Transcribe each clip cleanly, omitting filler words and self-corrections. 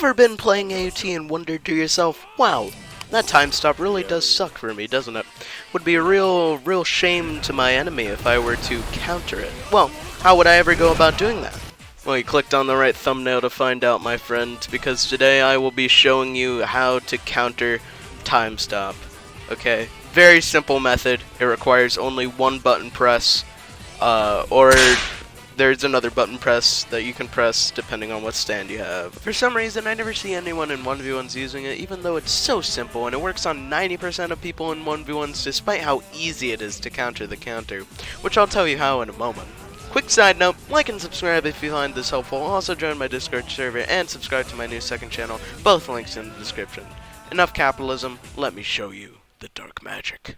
ever been playing AUT and wondered to yourself, wow, that time stop really does suck for me, doesn't it? Would be a real shame to my enemy if I were to counter it. Well, how would I ever go about doing that? Well, you clicked on the right thumbnail to find out, my friend, because today I will be showing you how to counter time stop. Okay, very simple method. It requires only one button press, or there's another button press that you can press depending on what stand you have. For some reason, I never see anyone in 1v1s using it, even though it's so simple, and it works on 90% of people in 1v1s despite how easy it is to counter the counter, which I'll tell you how in a moment. Quick side note, like and subscribe if you find this helpful. Also join my Discord server and subscribe to my new second channel, both links in the description. Enough capitalism, let me show you the dark magic.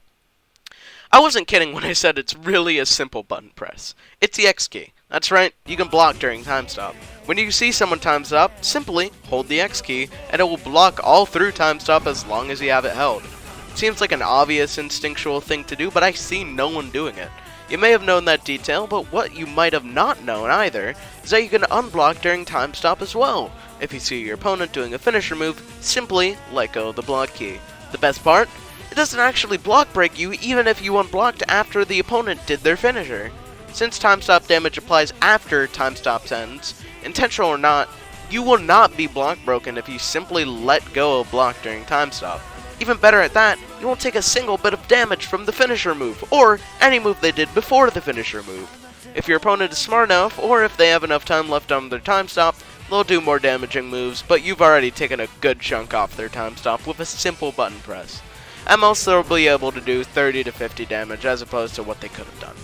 I wasn't kidding when I said it's really a simple button press. It's the X key. That's right, you can block during time stop. When you see someone time stop, simply hold the X key and it will block all through time stop as long as you have it held. It seems like an obvious instinctual thing to do, but I see no one doing it. You may have known that detail, but what you might have not known either is that you can unblock during time stop as well. If you see your opponent doing a finisher move, simply let go of the block key. The best part? It doesn't actually block break you even if you unblocked after the opponent did their finisher. Since time stop damage applies after time stop ends, intentional or not, you will not be block broken if you simply let go of block during time stop. Even better at that, you won't take a single bit of damage from the finisher move, or any move they did before the finisher move. If your opponent is smart enough, or if they have enough time left on their time stop, they'll do more damaging moves, but you've already taken a good chunk off their time stop with a simple button press. At most, they'll be able to do 30 to 50 damage as opposed to what they could have done.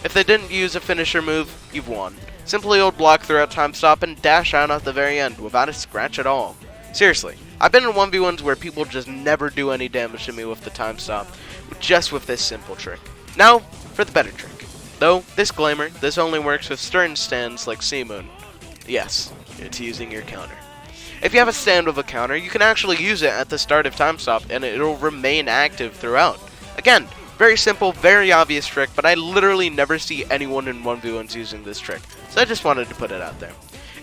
If they didn't use a finisher move, you've won. Simply hold block throughout time stop and dash out at the very end without a scratch at all. Seriously, I've been in 1v1s where people just never do any damage to me with the time stop, just with this simple trick. Now, for the better trick. Though, disclaimer, this only works with certain stands like Seamoon. Yes, it's using your counter. If you have a stand with a counter, you can actually use it at the start of time stop and it'll remain active throughout. Again, very simple, very obvious trick, but I literally never see anyone in 1v1s using this trick, so I just wanted to put it out there.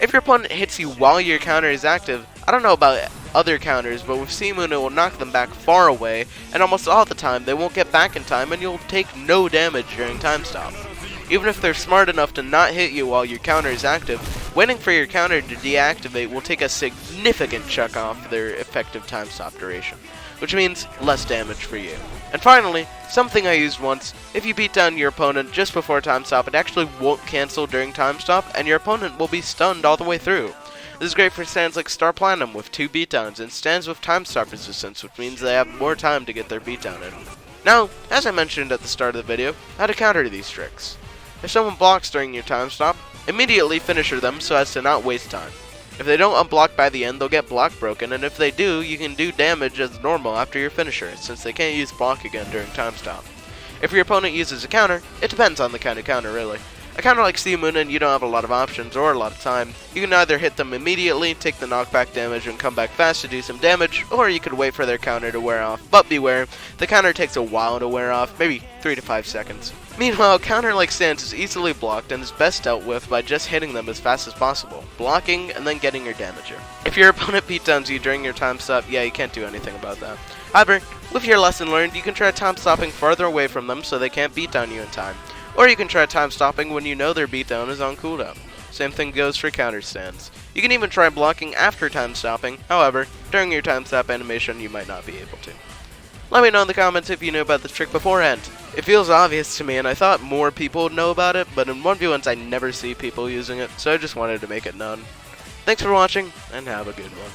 If your opponent hits you while your counter is active, I don't know about other counters, but with Seamoon it will knock them back far away, and almost all the time they won't get back in time and you'll take no damage during time stop. Even if they're smart enough to not hit you while your counter is active, waiting for your counter to deactivate will take a significant chunk off their effective time stop duration, which means less damage for you. And finally, something I used once, if you beat down your opponent just before time stop, it actually won't cancel during time stop, and your opponent will be stunned all the way through. This is great for stands like Star Platinum with 2 beatdowns, and stands with time stop resistance, which means they have more time to get their beatdown in. Now, as I mentioned at the start of the video, how to counter these tricks. If someone blocks during your time stop, immediately finisher them so as to not waste time. If they don't unblock by the end, they'll get block broken, and if they do, you can do damage as normal after your finisher, since they can't use block again during time stop. If your opponent uses a counter, it depends on the kind of counter really. A counter like Seamoon and you don't have a lot of options or a lot of time, you can either hit them immediately, take the knockback damage and come back fast to do some damage, or you could wait for their counter to wear off, but beware, the counter takes a while to wear off, maybe 3 to 5 seconds. Meanwhile, a counter like Sans is easily blocked and is best dealt with by just hitting them as fast as possible, blocking and then getting your damage in. If your opponent beatdowns you during your time stop, yeah, you can't do anything about that. However, with your lesson learned, you can try time stopping farther away from them so they can't beatdown you in time. Or you can try time stopping when you know their beatdown is on cooldown. Same thing goes for counter stands. You can even try blocking after time stopping, however, during your time stop animation you might not be able to. Let me know in the comments if you knew about this trick beforehand. It feels obvious to me and I thought more people would know about it, but in 1v1s I never see people using it, so I just wanted to make it known. Thanks for watching, and have a good one.